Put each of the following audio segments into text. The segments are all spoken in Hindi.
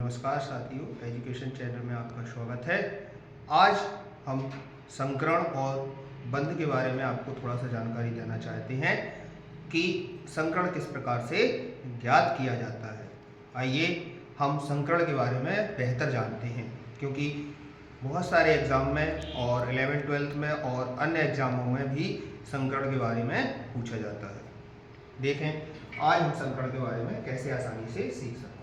नमस्कार साथियों, एजुकेशन चैनल में आपका स्वागत है। आज हम संकरण और बंध के बारे में आपको थोड़ा सा जानकारी देना चाहते हैं कि संकरण किस प्रकार से ज्ञात किया जाता है। आइए हम संकरण के बारे में बेहतर जानते हैं, क्योंकि बहुत सारे एग्ज़ाम में और 11th-12th में और अन्य एग्ज़ामों में भी संकरण के बारे में पूछा जाता है। देखें आज हम संकरण के बारे में कैसे आसानी से सीख सकते हैं।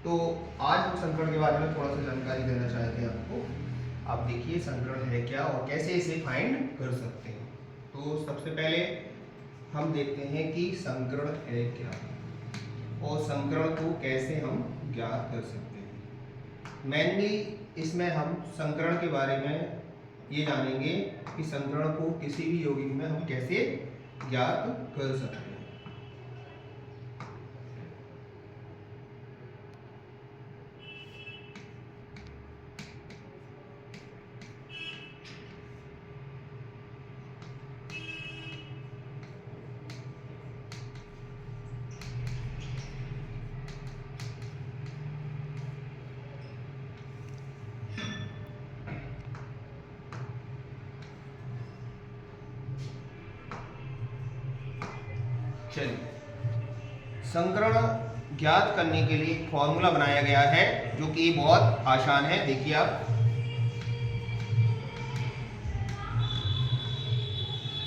तो आज हम संकरण के बारे में थोड़ा सा जानकारी देना चाहते हैं आपको। आप देखिए संकरण है क्या और कैसे इसे फाइंड कर सकते हैं। तो सबसे पहले हम देखते हैं कि संकरण है क्या और संकरण को कैसे हम ज्ञात कर सकते हैं। मेनली इसमें हम संकरण के बारे में ये जानेंगे कि संकरण को किसी भी यौगिक में हम कैसे ज्ञात कर सकते हैं। चलिए, संकरण ज्ञात करने के लिए फॉर्मूला बनाया गया है जो कि बहुत आसान है। देखिए आप,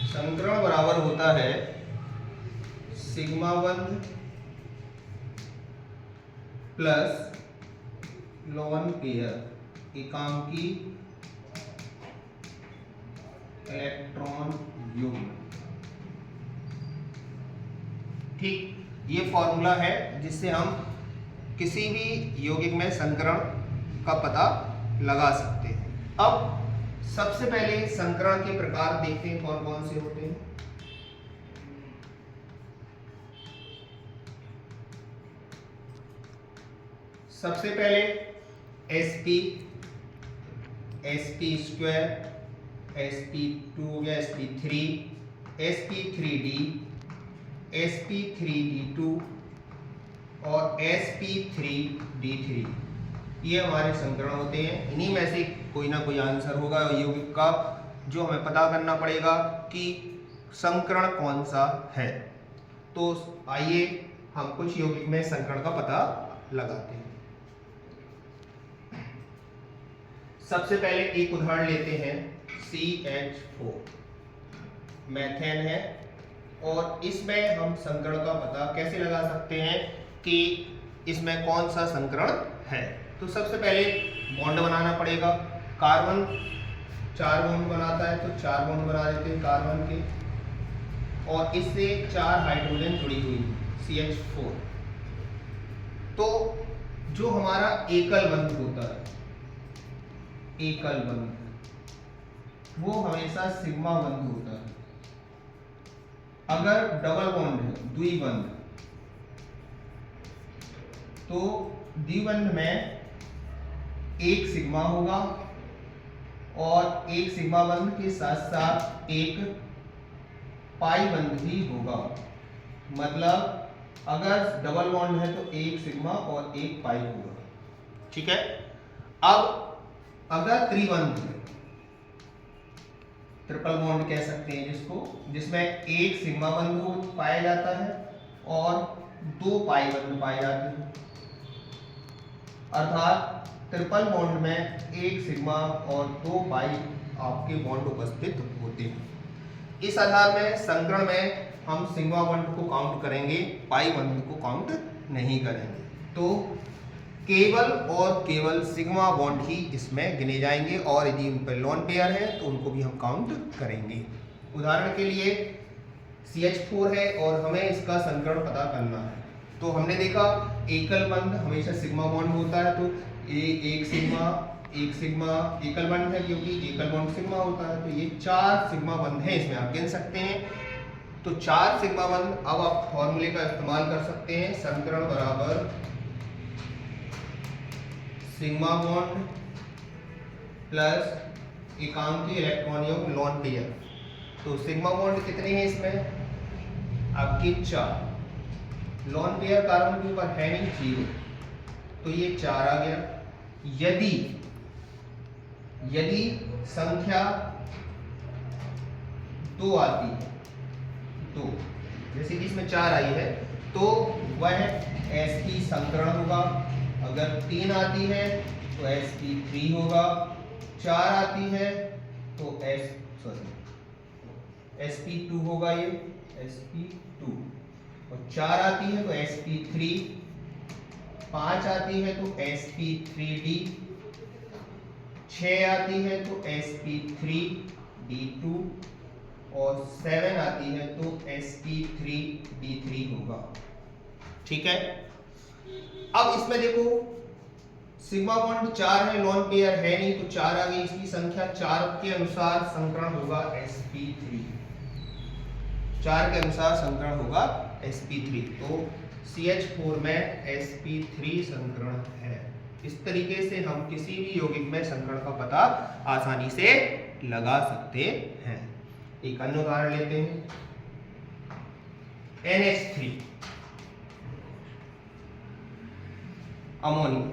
संकरण बराबर होता है सिग्मा बंध प्लस लोन पेयर एकांकी इलेक्ट्रॉन युग्म। ठीक, ये फॉर्मूला है जिससे हम किसी भी यौगिक में संकरण का पता लगा सकते हैं। अब सबसे पहले संकरण के प्रकार देखते हैं कौन कौन से होते हैं। सबसे पहले sp, sp² sp2 हो गया, sp3, sp3d, sp3d2 और sp3d3, ये हमारे संकरण होते हैं। इन्हीं में से कोई ना कोई आंसर होगा यौगिक का जो हमें पता करना पड़ेगा कि संकरण कौन सा है। तो आइए हम कुछ यौगिक में संकरण का पता लगाते हैं। सबसे पहले एक उदाहरण लेते हैं, CH4 मेथेन है और इसमें हम संकरण का पता कैसे लगा सकते हैं कि इसमें कौन सा संकरण है। तो सबसे पहले बॉन्ड बनाना पड़ेगा। कार्बन 4 बॉन्ड बनाता है, तो 4 बॉन्ड बना देते हैं कार्बन के, और इससे 4 हाइड्रोजन जुड़ी हुई CH4। तो जो हमारा एकल बंध होता है, एकल बंध, वो हमेशा सिग्मा बंध होता है। अगर डबल बॉन्ड है, द्विबंध, तो द्विबंध में एक सिग्मा होगा और एक सिग्मा बंध के साथ साथ एक पाई बंध भी होगा। मतलब अगर डबल बॉन्ड है तो एक सिग्मा और एक पाई होगा। ठीक है। अब अगर त्रिबंध है, ट्रिपल बॉन्ड कह सकते हैं जिसको, जिसमें एक सिग्मा बंध पाया जाता है और 2 पाई बंध पाए जाते हैं। अर्थात ट्रिपल बॉन्ड में एक सिग्मा और 2 पाई आपके बॉन्ड उपस्थित होते हैं। इस आधार में संकरण में हम सिग्मा बॉन्ड को काउंट करेंगे, पाई बंध को काउंट नहीं करेंगे। तो केवल और केवल सिग्मा बॉन्ड ही इसमें गिने जाएंगे और यदि उन पर लोन पेयर है तो उनको भी हम काउंट करेंगे। उदाहरण के लिए CH4 है और हमें इसका संकरण पता करना है। तो हमने देखा एकल बंध हमेशा सिग्मा बॉन्ड होता है, तो एक सिग्मा एकल बंध है क्योंकि एकल बॉन्ड सिग्मा होता है। तो ये 4 सिग्मा बंध है, इसमें आप गिन सकते हैं। तो 4 सिग्मा बंध। अब आप फॉर्मूले का इस्तेमाल कर सकते हैं, संकरण बराबर सिग्मा बॉन्ड प्लस एकांकी इलेक्ट्रॉन युग्म लोन पेयर। तो सिग्मा बॉन्ड कितने हैं इसमें? आपके 4। लॉन पेयर कार्बन के ऊपर है नहीं, 0, तो ये 4 आ गया। यदि संख्या 2 आती है, 2 जैसे कि इसमें 4 आई है तो वह sp संकरण होगा। अगर 3 आती है तो sp3 होगा, 4 आती है तो sp2 होगा, ये sp2, और 4 आती है तो sp3, 5 आती है तो sp3d, 6 आती है तो sp3d2, और 7 आती है तो sp3d3 होगा। ठीक है, अब इसमें देखो सिग्मा बॉन्ड 4 है, लॉन पेयर है नहीं तो 4 आ गई, इसकी संख्या 4 के अनुसार संकरण होगा sp3, 4 के अनुसार संकरण होगा sp3, तो CH4 में sp3 संकरण है। इस तरीके से हम किसी भी यौगिक में संकरण का पता आसानी से लगा सकते हैं। एक अन्य उदाहरण लेते हैं, NH3 अमोनिया।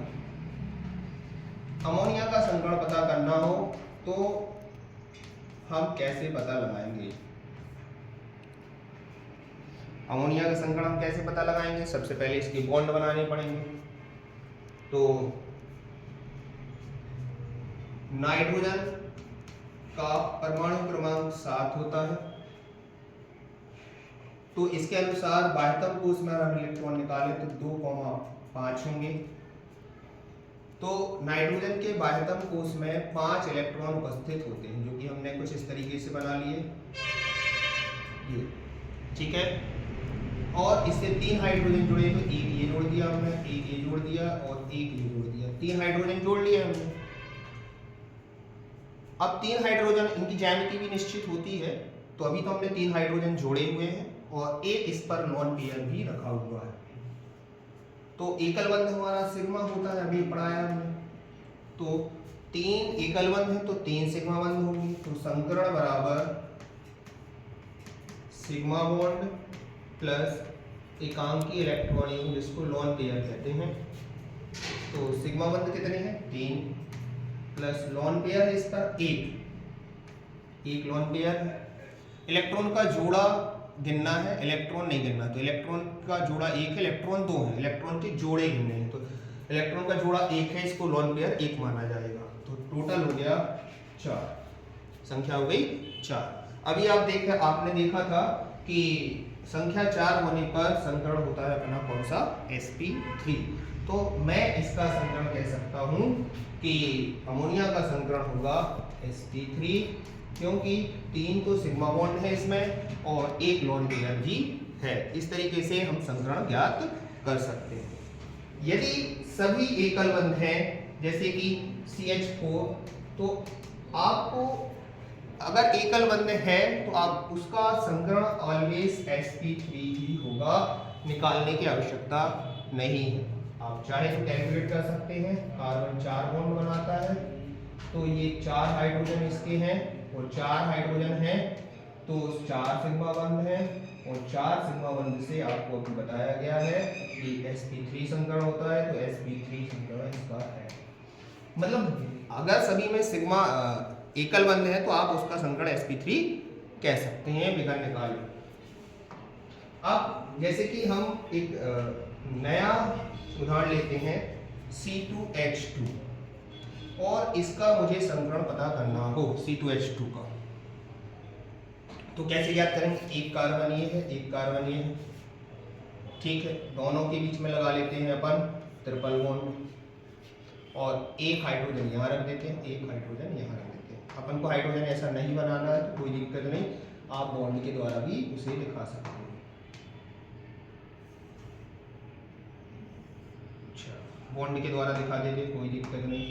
अमोनिया का संकरण पता करना हो तो हम कैसे पता लगाएंगे? अमोनिया का संकरण हम कैसे पता लगाएंगे? सबसे पहले इसके बॉन्ड बनाने पड़ेंगे। तो नाइट्रोजन का परमाणु क्रमांक 7 होता है, तो इसके अनुसार बाह्यतम कोश में हम इलेक्ट्रॉन निकालें तो 2,5 होंगे। तो नाइट्रोजन के बाह्यतम कोश में 5 इलेक्ट्रॉन उपस्थित होते हैं, जो कि हमने कुछ इस तरीके से बना लिए ये, ठीक है। और इससे 3 हाइड्रोजन जुड़े, तो एक ये जोड़ दिया हमने, एक ये जोड़ दिया और एक ये जोड़ दिया, 3 हाइड्रोजन जोड़ लिए हमने। अब 3 हाइड्रोजन, इनकी ज्यामिति भी निश्चित होती है, तो अभी तो हमने 3 हाइड्रोजन जोड़े हुए हैं और एक इस पर लॉन पेयर भी रखा हुआ है। तो एकल बंध हमारा सिग्मा होता है, अभी पढ़ाया हमने। तो 3 एकल बंध है तो 3 सिग्मा बंध होंगी, तो संकरण बराबर सिग्मा बॉन्ड प्लस एकांकी इलेक्ट्रॉन युग्म, जिसको लॉन पेयर कहते हैं। तो सिग्मा बंध कितने हैं? 3 प्लस लॉन पेयर है इसका 1 लॉन पेयर है। इलेक्ट्रॉन का जोड़ा गिनना है, इलेक्ट्रॉन नहीं गिनना, तो इलेक्ट्रॉन का जोड़ा 1 है, इलेक्ट्रॉन 2 है, इलेक्ट्रॉन के जोड़े गिनने हैं, तो इलेक्ट्रॉन का जोड़ा 1 है, इसको लॉन पेयर 1 माना जाएगा। तो टोटल हो गया 4, संख्या हो गई 4। अभी आपने देखा था कि संख्या 4 होने पर संकरण होता है अपना कौन सा? sp3। तो मैं इसका संकरण कह सकता हूं कि अमोनिया का संकरण होगा sp3, क्योंकि 3 तो सिग्मा बॉन्ड है इसमें और 1 लॉन पेयर भी है। इस तरीके से हम संकरण ज्ञात कर सकते हैं। यदि सभी एकल बंध हैं जैसे कि CH4, तो आपको अगर एकल बंध है तो आप उसका संकरण ऑलवेज sp3 ही होगा, निकालने की आवश्यकता नहीं है। आप चाहे तो कैलकुलेट कर सकते हैं। कार्बन 4 बॉन्ड बनाता है, तो ये 4 हाइड्रोजन इसके हैं और 4 हाइड्रोजन हैं, तो 4 सिग्मा बंध हैं और 4 सिग्मा बंध से आपको अभी बताया गया है कि sp3 संकरण होता है, तो sp3 संकरण इसका है। मतलब अगर सभी में सिग्मा एकल बंध है तो आप उसका संकरण sp3 कह सकते हैं, विकर्ण निकाल। अब जैसे कि हम एक नया उदाहरण लेते हैं C2H2, और इसका मुझे संकरण पता करना हो C2H2 का, तो कैसे याद करेंगे? एक कार्बन ये है, एक कार्बन ये है, ठीक है। दोनों के बीच में लगा लेते हैं अपन ट्रिपल बॉन्ड और एक हाइड्रोजन यहाँ रख देते हैं, एक हाइड्रोजन यहाँ रख देते हैं। अपन को हाइड्रोजन ऐसा नहीं बनाना है तो कोई दिक्कत नहीं, आप बॉन्ड के द्वारा भी उसे दिखा सकते हैं। अच्छा, बॉन्ड के द्वारा दिखा देते, कोई दिक्कत नहीं।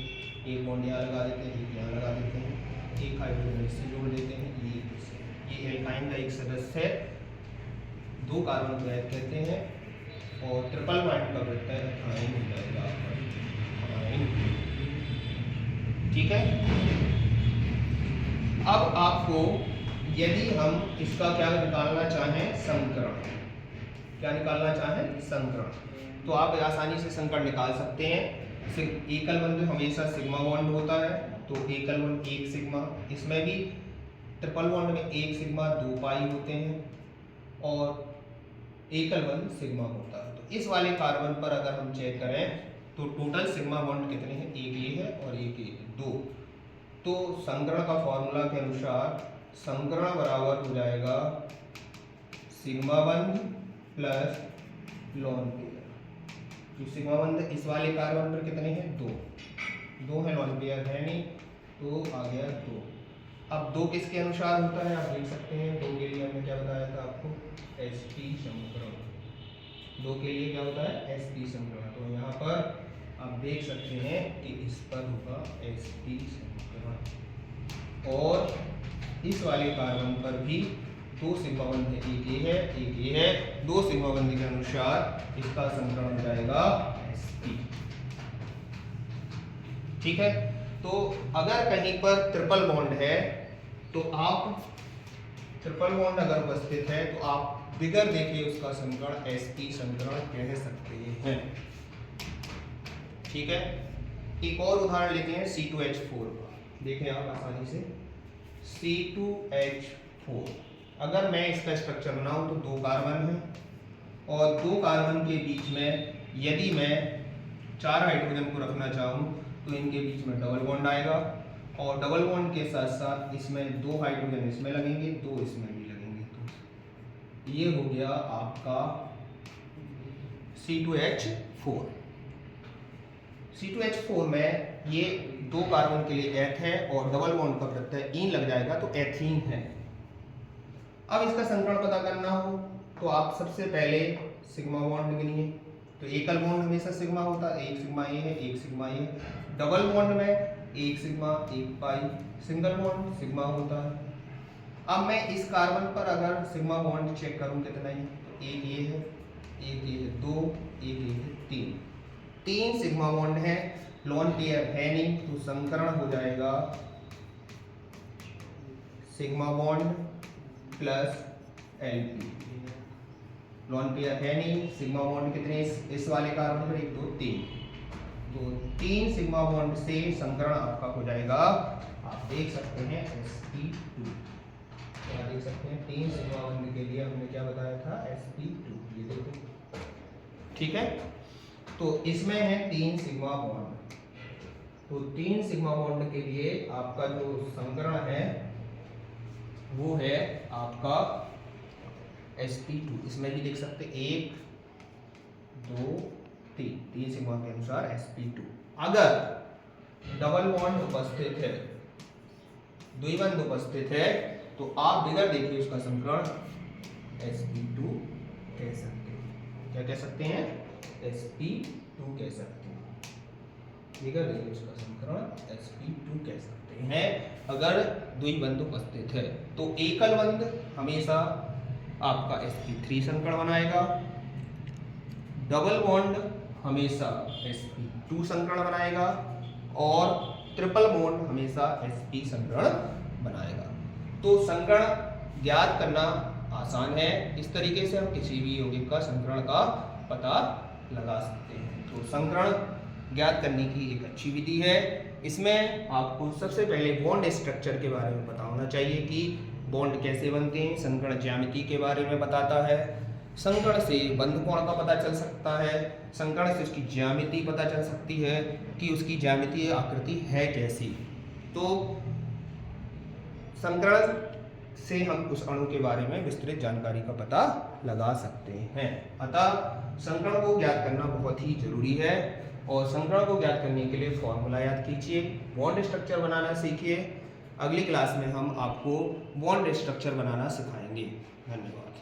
एक बॉन्ड यहाँ लगा देते हैं, एक यहाँ लगा देते हैं, एक हाइड्रोजन इससे जोड़ देते हैं, ये एल्काइन का एक सदस्य है, 2 कार्बन को ऐड कहते हैं, और ट्रिपल बॉन्ड का प्रत्यय एथाइन हो जाएगा आपका, ठीक है। अब आपको यदि हम इसका क्या निकालना चाहें संकरण, क्या निकालना चाहें, संकरण, तो आप आसानी से संकरण निकाल सकते हैं। एकल बंध हमेशा सिग्मा बॉन्ड होता है, तो एकल बंध 1 सिग्मा, इसमें भी ट्रिपल बॉन्ड में 1 सिग्मा 2 पाई होते हैं और एकल बंध सिग्मा होता है। तो इस वाले कार्बन पर अगर हम चेक करें तो टोटल सिग्मा बॉन्ड कितने हैं, एक ये है और एक ये है, 2। तो संकरण का फॉर्मूला के अनुसार संकरण बराबर हो जाएगा सिग्मा बंध प्लस लॉन पेयर। तो सिग्मा बंध इस वाले कार्बन पर कितने हैं, 2 है, लॉन पेयर है नहीं, तो आ गया 2। अब 2 किसके अनुसार होता है, आप देख सकते हैं 2 के लिए हमने क्या बताया था आपको, sp संकरण। 2 के लिए क्या होता है, sp संकरण। तो यहाँ पर आप देख सकते हैं कि इस पर होगा sp संकरण और इस वाले कार्बन पर भी 2 सिग्मा बंध है, एक ये है एक ये है, 2 सिग्मा बंध के अनुसार इसका संकरण हो जाएगा sp। ठीक है, तो अगर कहीं पर ट्रिपल बॉन्ड है तो आप ट्रिपल बॉन्ड अगर उपस्थित है तो आप बिगर देखे उसका संकरण sp संकरण कह सकते हैं। ठीक है, एक और उदाहरण लेते हैं C2H4 का, देखें आप आसानी से। C2H4 अगर मैं इसका स्ट्रक्चर बनाऊं तो 2 कार्बन है और 2 कार्बन के बीच में यदि मैं 4 हाइड्रोजन को रखना चाहूं तो इनके बीच में डबल बॉन्ड आएगा और डबल बॉन्ड के साथ साथ इसमें 2 हाइड्रोजन इसमें लगेंगे, 2 इसमें भी लगेंगे। तो ये हो गया आपका C2H4। C2H4 में ये 2 कार्बन के लिए एथ है और डबल बॉन्ड का प्रत्यय ईन लग जाएगा तो एथीन है। अब इसका संकरण पता करना हो तो आप सबसे पहले सिग्मा बॉन्ड गिनिए। तो एकल बॉन्ड हमेशा सिग्मा होता है, 1 सिग्मा ये है 1 सिग्मा ये। डबल बॉन्ड में 1 सिग्मा 1 पाई, सिंगल बॉन्ड सिग्मा होता है। अब मैं इस कार्बन पर अगर सिग्मा बॉन्ड चेक करूं कितना है, तो एक ये है एक ये है 2, एक ये है 3 सिग्मा बॉन्ड है, लॉन पेयर है नहीं, तो संकरण हो जाएगा sigma bond plus Lp। Lone pair है नहीं, सिग्मा बॉन्ड कितने इस वाले कार्बन पर 1 2 3, तो 3 सिग्मा बॉन्ड से संकरण आपका हो जाएगा, आप देख सकते हैं sp2। क्या देख सकते हैं, 3 सिग्मा बॉन्ड के लिए हमने क्या बताया था, sp2, ये देखो। ठीक है, तो इसमें है 3 सिग्मा बॉन्ड, तो 3 सिग्मा बॉन्ड के लिए आपका जो संकरण है वो है आपका sp2। इसमें भी देख सकते 1 2 3 सिग्मा के अनुसार sp2। अगर डबल बॉन्ड उपस्थित है, द्विबंध उपस्थित है, तो आप बिगर देखिए उसका संकरण sp2 कह सकते हैं। क्या कह सकते हैं, sp2 कह सकते हैं। बिगर देखिए उसका संकरण sp2 कह सकते हैं अगर द्विबंध उपस्थित है। तो एकल बंध हमेशा आपका sp3 संकरण बनाएगा, डबल बॉन्ड हमेशा sp2 संकरण बनाएगा और ट्रिपल बॉन्ड हमेशा sp संकरण बनाएगा। तो संकरण ज्ञात करना आसान है, इस तरीके से हम किसी भी यौगिक का संकरण का पता लगा सकते हैं। तो संकरण ज्ञात करने की एक अच्छी विधि है। इसमें आपको सबसे पहले बॉन्ड स्ट्रक्चर के बारे में पता होना चाहिए कि बॉन्ड कैसे बनते हैं, संकरण ज्यामिति के बारे में बताता है, संकरण से बंध कोण का पता चल सकता है, संकरण से उसकी ज्यामिति पता चल सकती है कि उसकी ज्यामितीय आकृति है कैसी। तो संकरण से हम उस अणु के बारे में विस्तृत जानकारी का पता लगा सकते हैं। अतः संकरण को ज्ञात करना बहुत ही जरूरी है और संकरण को ज्ञात करने के लिए फॉर्मूला याद कीजिए, बॉन्ड स्ट्रक्चर बनाना सीखिए। अगली क्लास में हम आपको बॉन्ड स्ट्रक्चर बनाना सिखाएंगे। धन्यवाद।